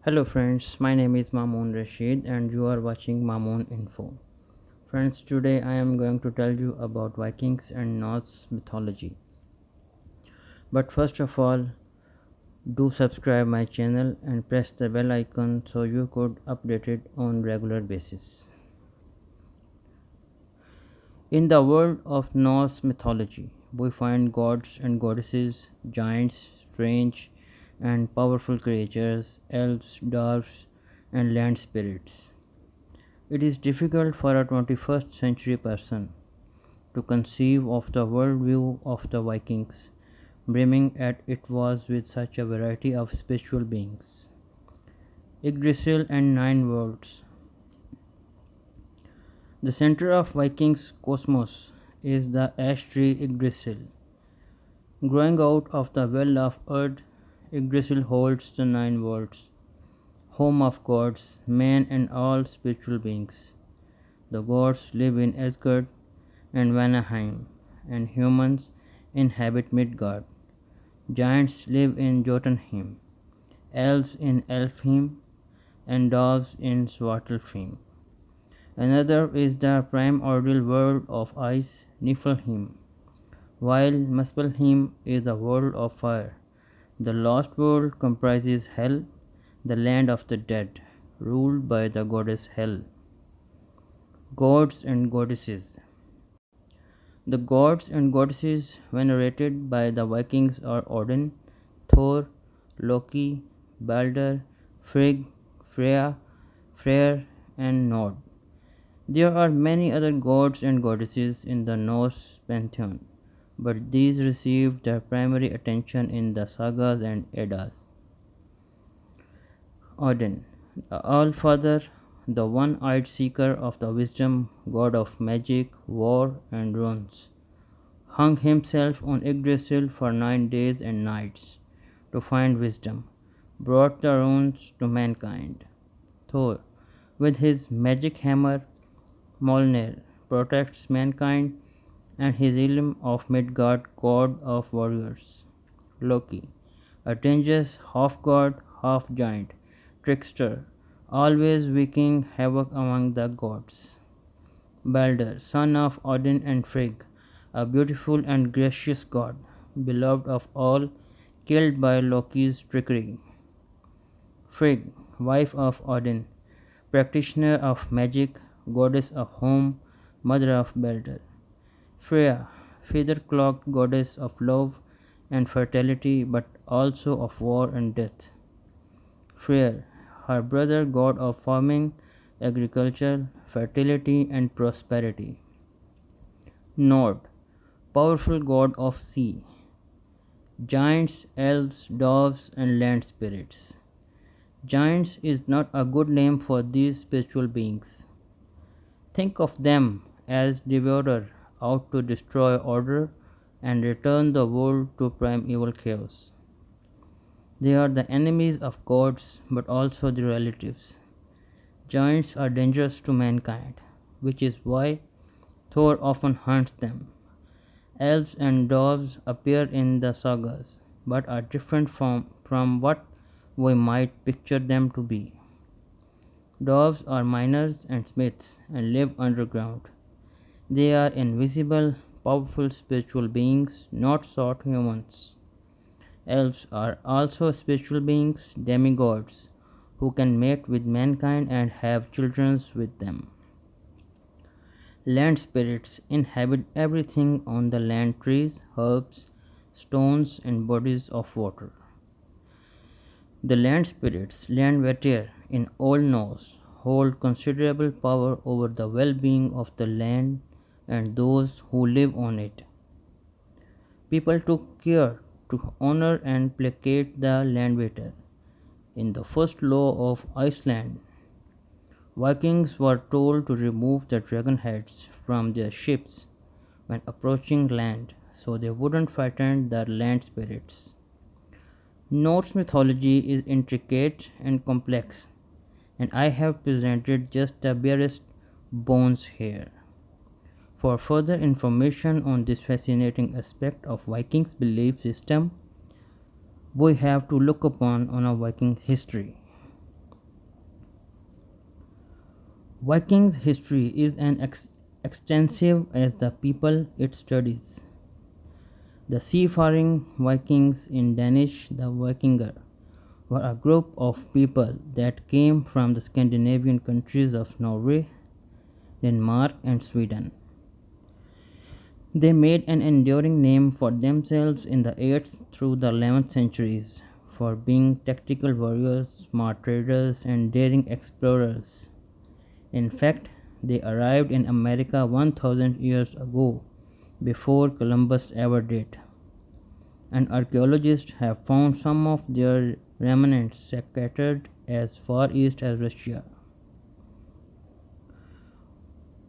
Hello friends, my name is Mamoon Rasheed and you are watching Mamoon Info. Friends, today I am going to tell you about Vikings and Norse mythology. But first of all, do subscribe my channel and press the bell icon so you could update it on regular basis. In the world of Norse mythology, we find gods and goddesses, giants, strange and powerful creatures, elves, dwarfs, and land spirits. It is difficult for a 21st century person to conceive of the worldview of the Vikings, brimming as it was with such a variety of spiritual beings. Yggdrasil and Nine Worlds. The center of Vikings' cosmos is the ash tree Yggdrasil. Growing out of the well of earth, Yggdrasil holds the Nine Worlds, home of gods, men, and all spiritual beings. The gods live in Asgard and Vanaheim, and humans inhabit Midgard. Giants live in Jotunheim, elves in Elfheim, and dwarves in Svartalfheim. Another is the primordial world of ice, Niflheim, while Muspelheim is the world of fire. The lost world comprises Hell, the land of the dead, ruled by the goddess Hel. Gods and goddesses. The gods and goddesses venerated by the Vikings are Odin, Thor, Loki, Balder, Frigg, Freya, Freyr, and Nod. There are many other gods and goddesses in the Norse pantheon, but these received their primary attention in the sagas and Eddas. Odin, the All-Father, the one-eyed seeker of the wisdom, god of magic, war, and runes, hung himself on Yggdrasil for 9 days and nights to find wisdom, brought the runes to mankind. Thor, with his magic hammer, Mjolnir, protects mankind, and his Ilm of Midgard, god of warriors. Loki, a dangerous half-god, half-giant, trickster, always wreaking havoc among the gods. Balder, son of Odin and Frigg, a beautiful and gracious god, beloved of all, killed by Loki's trickery. Frigg, wife of Odin, practitioner of magic, goddess of home, mother of Balder. Freya, feather-cloaked goddess of love and fertility, but also of war and death. Freyr, her brother god of farming, agriculture, fertility, and prosperity. Nod, powerful god of sea. Giants, elves, dwarves, and land spirits. Giants is not a good name for these spiritual beings. Think of them as devourer out to destroy order and return the world to primeval chaos. They are the enemies of gods but also their relatives. Giants are dangerous to mankind, which is why Thor often hunts them. Elves and dwarves appear in the sagas but are different from what we might picture them to be. Dwarves are miners and smiths and live underground. They are invisible, powerful spiritual beings, not sought humans. Elves are also spiritual beings, demigods, who can mate with mankind and have children with them. Land spirits inhabit everything on the land: trees, herbs, stones, and bodies of water. The land spirits, Landvættir in Old Norse, hold considerable power over the well-being of the land and those who live on it. People took care to honor and placate the Landvættir. In the first law of Iceland, Vikings were told to remove the dragon heads from their ships when approaching land so they wouldn't frighten the land spirits. Norse mythology is intricate and complex, and I have presented just the barest bones here. For further information on this fascinating aspect of Vikings' belief system, we have to look upon on a Viking history. Vikings history is as extensive as the people it studies. The seafaring Vikings, in Danish the Vikinger, were a group of people that came from the Scandinavian countries of Norway, Denmark, and Sweden. They made an enduring name for themselves in the 8th through the 11th centuries for being tactical warriors, smart traders, and daring explorers. In fact, they arrived in America 1000 years ago, before Columbus ever did, and archaeologists have found some of their remnants scattered as far east as Russia.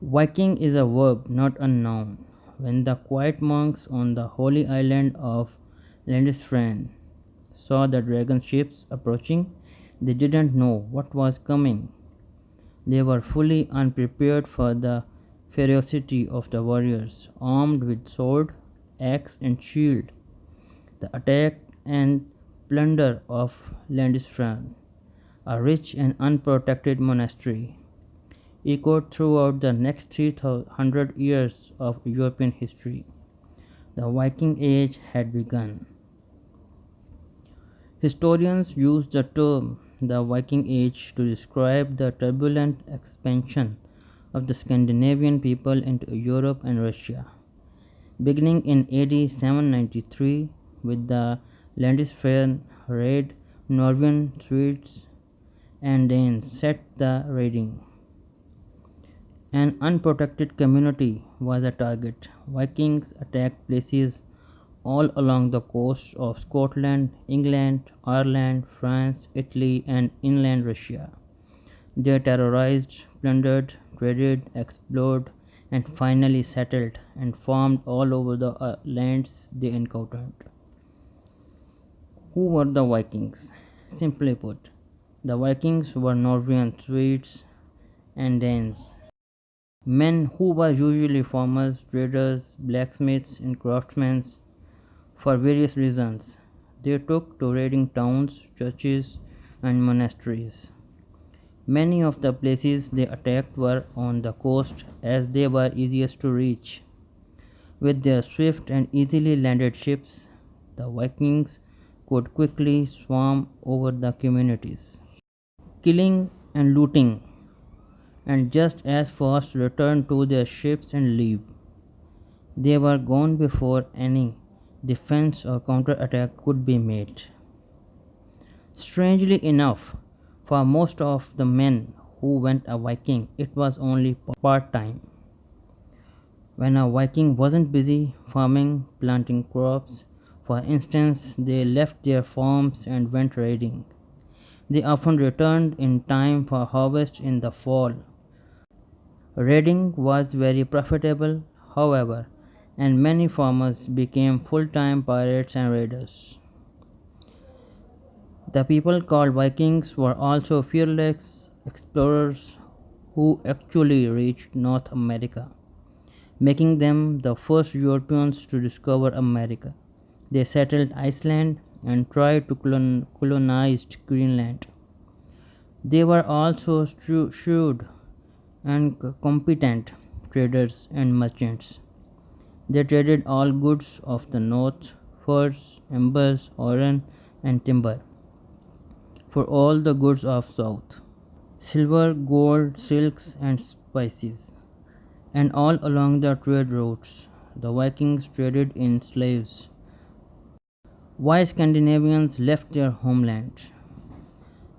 Viking is a verb, not a noun. When the quiet monks on the holy island of Lindisfarne saw the dragon ships approaching, they didn't know what was coming. They were fully unprepared for the ferocity of the warriors, armed with sword, axe, and shield. The attack and plunder of Lindisfarne, a rich and unprotected monastery, echoed throughout the next 300 years of European history. The Viking Age had begun. Historians use the term the Viking Age to describe the turbulent expansion of the Scandinavian people into Europe and Russia. Beginning in AD 793 with the Lindisfarne raid, Norwegian, Swedes, and Danes set the raiding. An unprotected community was a target. Vikings attacked places all along the coasts of Scotland, England, Ireland, France, Italy, and inland Russia. They terrorized, plundered, traded, explored, and finally settled and farmed all over the lands they encountered. Who were the Vikings? Simply put, the Vikings were Norwegian, Swedes, and Danes. Men who were usually farmers, traders, blacksmiths, and craftsmen for various reasons. They took to raiding towns, churches, and monasteries. Many of the places they attacked were on the coast as they were easiest to reach. With their swift and easily landed ships, the Vikings could quickly swarm over the communities, killing and looting, and just as fast return to their ships and leave. They were gone before any defense or counterattack could be made. Strangely enough, for most of the men who went a Viking, it was only part-time. When a Viking wasn't busy farming, planting crops, for instance, they left their farms and went raiding. They often returned in time for harvest in the fall. Raiding was very profitable, however, and many farmers became full-time pirates and raiders. The people called Vikings were also fearless explorers who actually reached North America, making them the first Europeans to discover America. They settled Iceland and tried to colonize Greenland. They were also shrewd and competent traders and merchants. They traded all goods of the north, furs, embers, iron, and timber, for all the goods of south, silver, gold, silks, and spices. And all along the trade routes, the Vikings traded in slaves. Why Scandinavians left their homeland?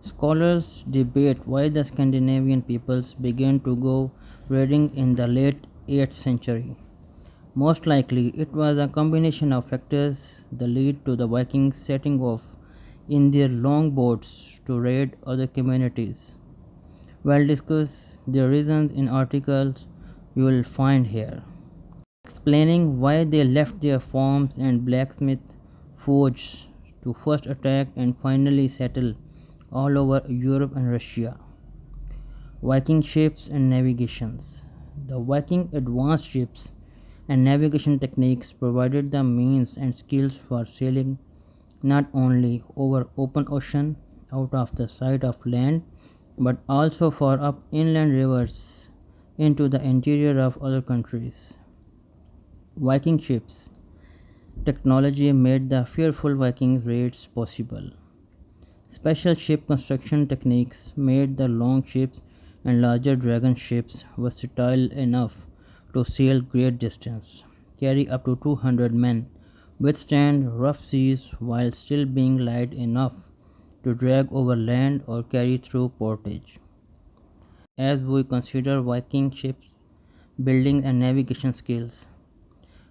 Scholars debate why the Scandinavian peoples began to go raiding in the late 8th century. Most likely, it was a combination of factors that led to the Vikings setting off in their long boats to raid other communities. We'll discuss their reasons in articles you will find here, explaining why they left their farms and blacksmith forges to first attack and finally settle all over Europe and Russia. Viking ships and navigations. The Viking advanced ships and navigation techniques provided the means and skills for sailing not only over open ocean out of the sight of land, but also for up inland rivers into the interior of other countries. Viking ships technology made the fearful Viking raids possible. Special ship construction techniques made the long ships and larger dragon ships versatile enough to sail great distance, carry up to 200 men, withstand rough seas while still being light enough to drag over land or carry through portage. As we consider Viking ships building and navigation skills,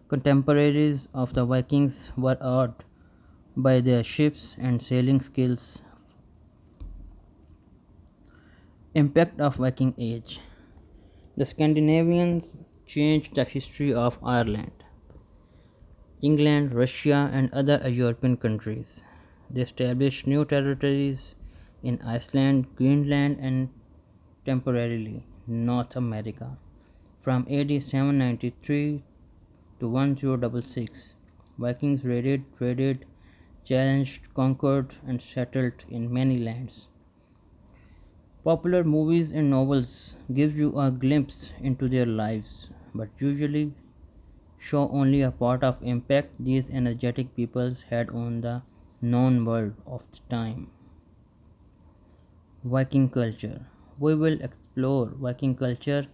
contemporaries of the Vikings were awed by their ships and sailing skills. Impact of Viking Age. The Scandinavians changed the history of Ireland, England, Russia, and other European countries. They established new territories in Iceland, Greenland, and temporarily North America. From AD 793 to 1066, Vikings raided, traded, challenged, conquered, and settled in many lands. Popular movies and novels give you a glimpse into their lives, but usually show only a part of impact these energetic peoples had on the known world of the time. Viking culture. We will explore Viking culture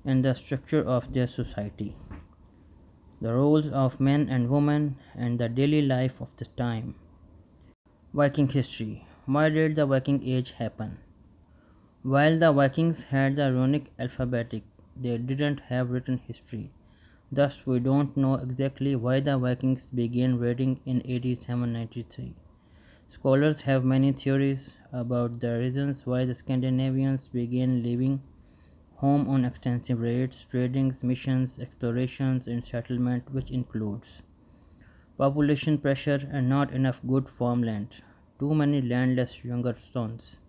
and the structure of their society, the roles of men and women, and the daily life of the time. Viking history. Why did the Viking Age happen? While the Vikings had the runic alphabet, they didn't have written history. Thus, we don't know exactly why the Vikings began raiding in AD 793. Scholars have many theories about the reasons why the Scandinavians began leaving home on extensive raids, tradings, missions, explorations, and settlement, which includes population pressure and not enough good farmland, too many landless younger sons,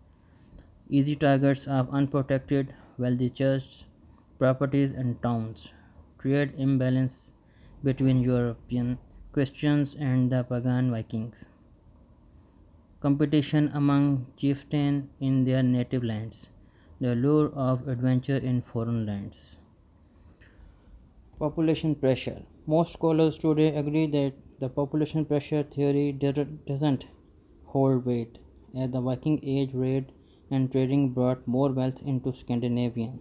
easy targets of unprotected, wealthy church properties and towns, trade imbalance between European Christians and the pagan Vikings, competition among chieftains in their native lands, the lure of adventure in foreign lands. Population pressure. Most scholars today agree that the population pressure theory doesn't hold weight, as the Viking Age raid and trading brought more wealth into Scandinavia.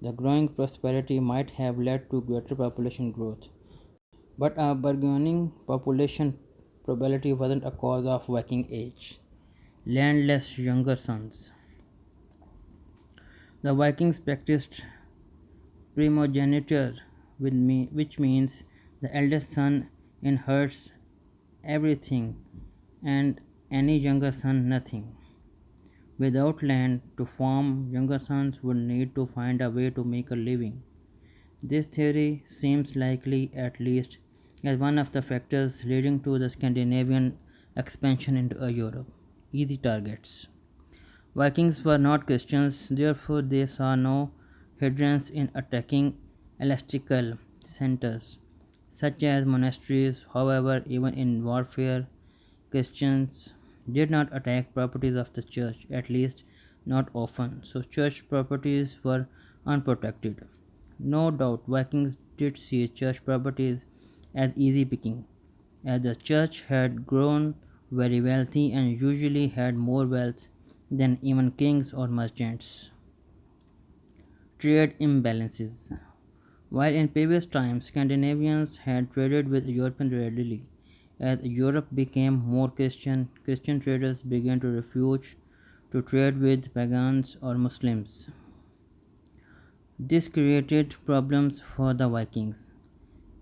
The growing prosperity might have led to greater population growth, but a burgeoning population probability wasn't a cause of Viking Age. Landless younger sons. The Vikings practiced primogeniture, which means the eldest son inherits everything and any younger son nothing. Without land to farm, younger sons would need to find a way to make a living. This theory seems likely, at least, as one of the factors leading to the Scandinavian expansion into Europe. Easy targets. Vikings were not Christians, therefore, they saw no hindrance in attacking ecclesiastical centers, such as monasteries. However, even in warfare, Christians did not attack properties of the church, at least not often, so church properties were unprotected. No doubt Vikings did see church properties as easy picking, as the church had grown very wealthy and usually had more wealth than even kings or merchants. Trade imbalances. While in previous times Scandinavians had traded with Europeans readily, as Europe became more Christian, Christian traders began to refuse to trade with pagans or Muslims. This created problems for the Vikings,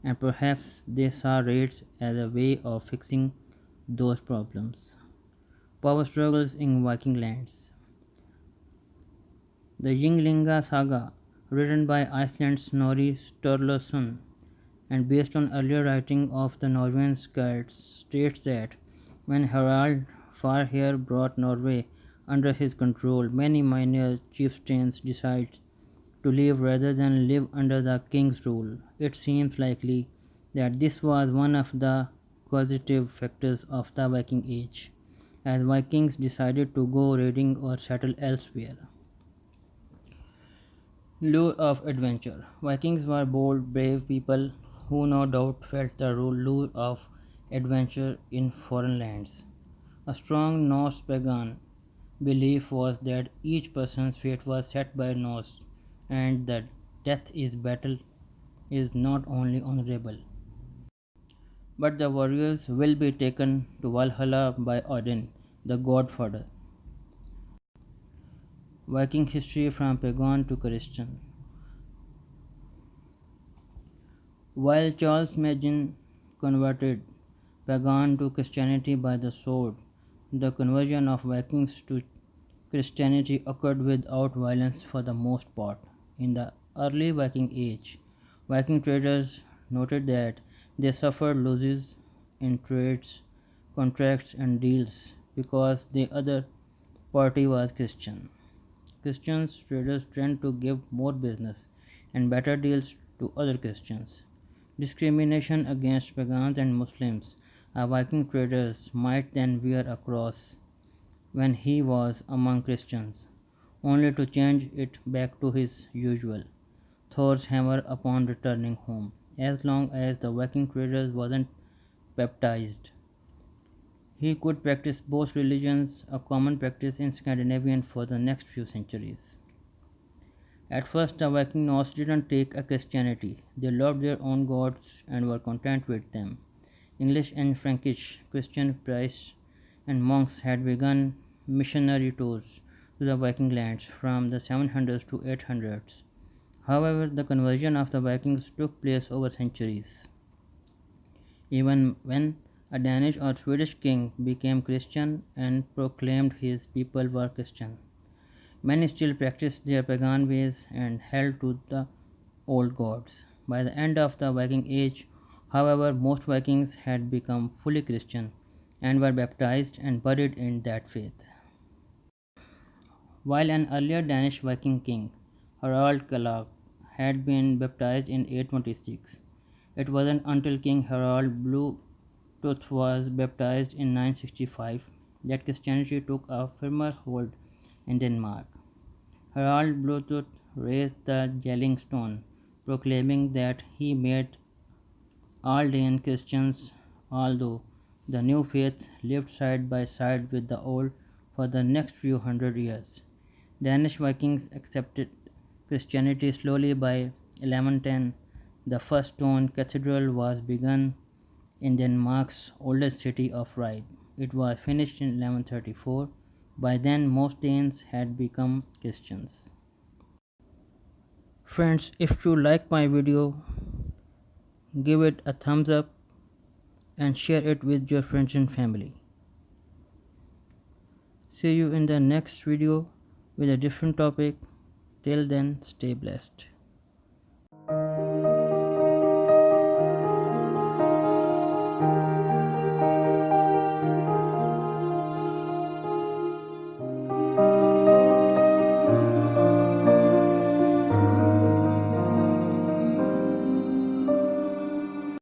and perhaps they saw raids as a way of fixing those problems. Power struggles in Viking lands. The Ynglinga saga, written by Iceland's Snorri Sturluson and based on earlier writing of the Norwegian Skalds, states that when Harald Fairhair brought Norway under his control, many minor chieftains decided to leave rather than live under the king's rule. It seems likely that this was one of the causative factors of the Viking Age, as Vikings decided to go raiding or settle elsewhere. Lure of adventure. Vikings were bold, brave people who no doubt felt the lure of adventure in foreign lands. A strong Norse pagan belief was that each person's fate was set by Norse and that death is battle is not only honorable, but the warriors will be taken to Valhalla by Odin, the godfather. Viking history from pagan to Christian. While Charles Mammon converted pagan to Christianity by the sword, the conversion of Vikings to Christianity occurred without violence for the most part. In the early Viking Age, Viking traders noted that they suffered losses in trades, contracts, and deals because the other party was Christian. Christian traders tend to give more business and better deals to other Christians. Discrimination against pagans and Muslims. A Viking trader might then wear a cross when he was among Christians, only to change it back to his usual Thor's hammer upon returning home. As long as the Viking trader wasn't baptized, he could practice both religions, a common practice in Scandinavia for the next few centuries. At first, the Viking Norse didn't take a Christianity. They loved their own gods and were content with them. English and Frankish Christian priests and monks had begun missionary tours to the Viking lands from the 700s to 800s. However, the conversion of the Vikings took place over centuries. Even when a Danish or Swedish king became Christian and proclaimed his people were Christian, many still practiced their pagan ways and held to the old gods. By the end of the Viking Age, however, most Vikings had become fully Christian and were baptized and buried in that faith. While an earlier Danish Viking king, Harald Kalak, had been baptized in 826, it wasn't until King Harald Bluetooth was baptized in 965 that Christianity took a firmer hold in Denmark. Harald Bluetooth raised the Jelling stone, proclaiming that he made all Dane Christians, although the new faith lived side by side with the old for the next few hundred years. Danish Vikings accepted Christianity slowly. By 1110, the first stone cathedral was begun in Denmark's oldest city of Ribe. It was finished in 1134. By then, most Danes had become Christians. Friends, if you like my video, give it a thumbs up and share it with your friends and family. See you in the next video with a different topic. Till then, stay blessed.